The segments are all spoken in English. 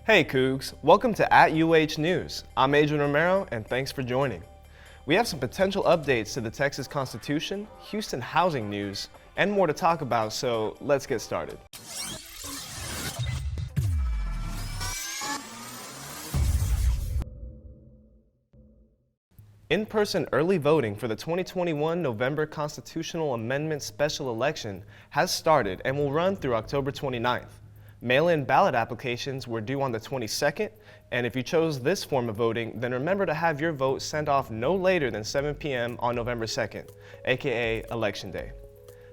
Hey Cougs, welcome to @UH News. I'm Adrian Romero and thanks for joining. We have some potential updates to the Texas Constitution, Houston housing news, and more to talk about, so let's get started. In-person early voting for the 2021 November Constitutional Amendment Special Election has started and will run through October 29th. Mail-in ballot applications were due on the 22nd, and if you chose this form of voting, then remember to have your vote sent off no later than 7 p.m. on November 2nd, aka Election Day.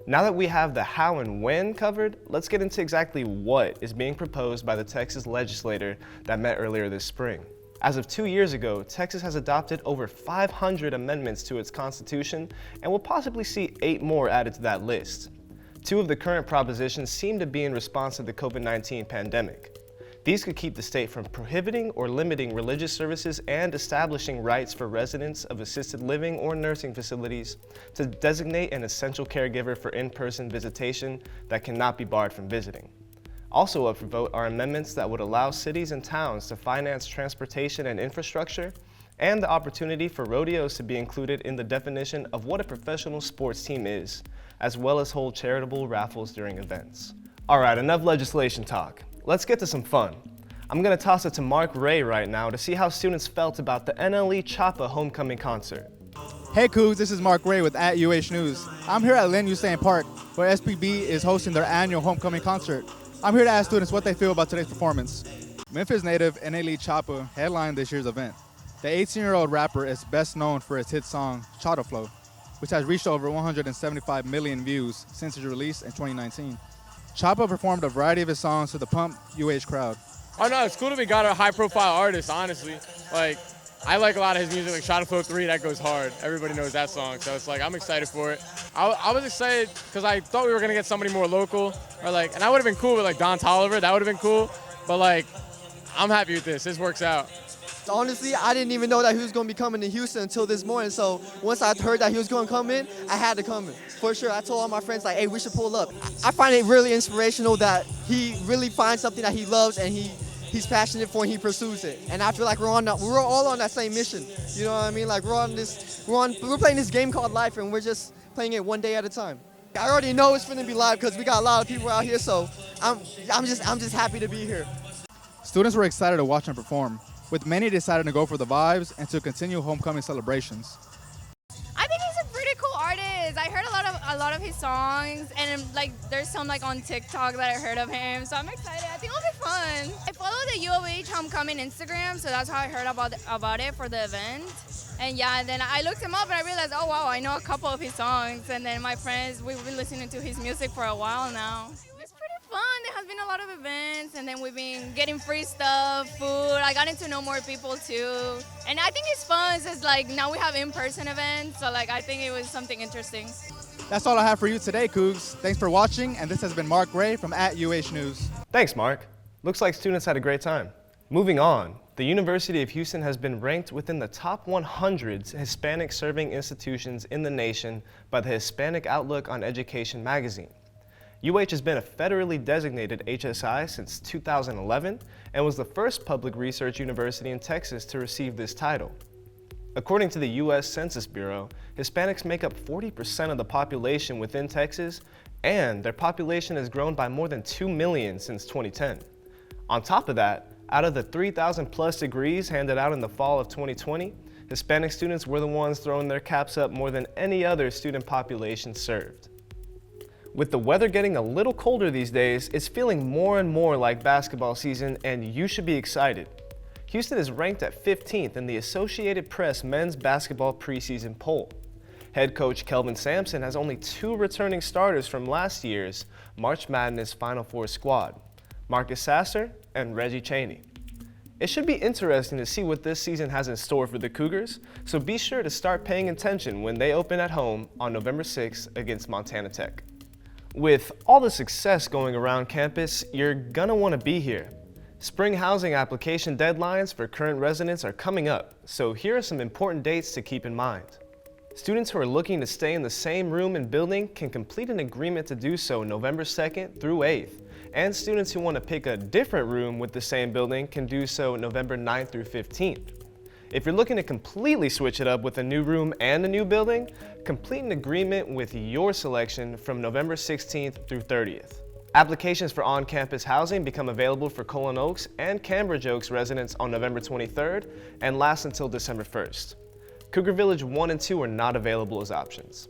Now that we have the how and when covered, let's get into exactly what is being proposed by the Texas legislature that met earlier this spring. As of 2 years ago, Texas has adopted over 500 amendments to its constitution and will possibly see 8 more added to that list. 2 of the current propositions seem to be in response to the COVID-19 pandemic. These could keep the state from prohibiting or limiting religious services and establishing rights for residents of assisted living or nursing facilities to designate an essential caregiver for in-person visitation that cannot be barred from visiting. Also up for vote are amendments that would allow cities and towns to finance transportation and infrastructure, and the opportunity for rodeos to be included in the definition of what a professional sports team is, as well as hold charitable raffles during events. All right, enough legislation talk. Let's get to some fun. I'm gonna toss it to Marc Ray right now to see how students felt about the NLE Chapa homecoming concert. Hey Cougs, this is Marc Ray with @UH News. I'm here at Lynn Usain Park, where SPB is hosting their annual homecoming concert. I'm here to ask students what they feel about today's performance. Memphis native NLE Chapa headlined this year's event. The 18-year-old rapper is best known for his hit song, Chata Flow, which has reached over 175 million views since its release in 2019. Chapa performed a variety of his songs to the pumped UH crowd. Oh no, it's cool that we got a high-profile artist, honestly. I like a lot of his music, like Shot Flow 3, that goes hard. Everybody knows that song, so it's I'm excited for it. I was excited because I thought we were gonna get somebody more local, and that would have been cool with Don Tolliver, that would have been cool, but I'm happy with this, works out. Honestly, I didn't even know that he was going to be coming to Houston until this morning, so once I heard that he was going to come in, I had to come in. For sure, I told all my friends, hey, we should pull up. I find it really inspirational that he really finds something that he loves and he's passionate for and he pursues it. And I feel like we're all on that same mission. You know what I mean? We're playing this game called life and we're just playing it one day at a time. I already know it's going to be live because we got a lot of people out here, so I'm just happy to be here. Students were excited to watch him perform, with many deciding to go for the vibes and to continue homecoming celebrations. I think he's a pretty cool artist. I heard a lot of his songs, and there's some on TikTok that I heard of him, so I'm excited. I think it'll be fun. I follow the U of H homecoming Instagram, so that's how I heard about it for the event. And yeah, and then I looked him up and I realized, oh wow, I know a couple of his songs. And then my friends, we've been listening to his music for a while now. It's pretty fun. There has been a lot of events, and then we've been getting free stuff, food. I got to know more people too. And I think it's fun since now we have in-person events, so I think it was something interesting. That's all I have for you today, Cougs. Thanks for watching, and this has been Marc Ray from @UH News. Thanks, Marc. Looks like students had a great time. Moving on, the University of Houston has been ranked within the top 100 Hispanic serving institutions in the nation by the Hispanic Outlook on Education magazine. UH has been a federally designated HSI since 2011 and was the first public research university in Texas to receive this title. According to the U.S. Census Bureau, Hispanics make up 40% of the population within Texas, and their population has grown by more than 2 million since 2010. On top of that, out of the 3,000 plus degrees handed out in the fall of 2020, Hispanic students were the ones throwing their caps up more than any other student population served. With the weather getting a little colder these days, it's feeling more and more like basketball season, and you should be excited. Houston is ranked at 15th in the Associated Press men's basketball preseason poll. Head coach Kelvin Sampson has only 2 returning starters from last year's March Madness Final Four squad, Marcus Sasser and Reggie Chaney. It should be interesting to see what this season has in store for the Cougars, so be sure to start paying attention when they open at home on November 6th against Montana Tech. With all the success going around campus, you're gonna want to be here. Spring housing application deadlines for current residents are coming up, so here are some important dates to keep in mind. Students who are looking to stay in the same room and building can complete an agreement to do so November 2nd through 8th, and students who want to pick a different room with the same building can do so November 9th through 15th. If you're looking to completely switch it up with a new room and a new building, complete an agreement with your selection from November 16th through 30th. Applications for on-campus housing become available for Colon Oaks and Cambridge Oaks residents on November 23rd and last until December 1st. Cougar Village 1 and 2 are not available as options.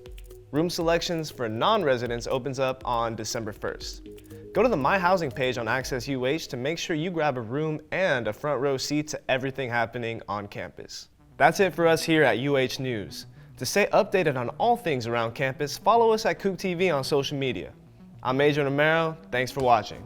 Room selections for non-residents opens up on December 1st. Go to the My Housing page on Access UH to make sure you grab a room and a front row seat to everything happening on campus. That's it for us here at UH News. To stay updated on all things around campus, follow us at Coug TV on social media. I'm Adrian Romero. Thanks for watching.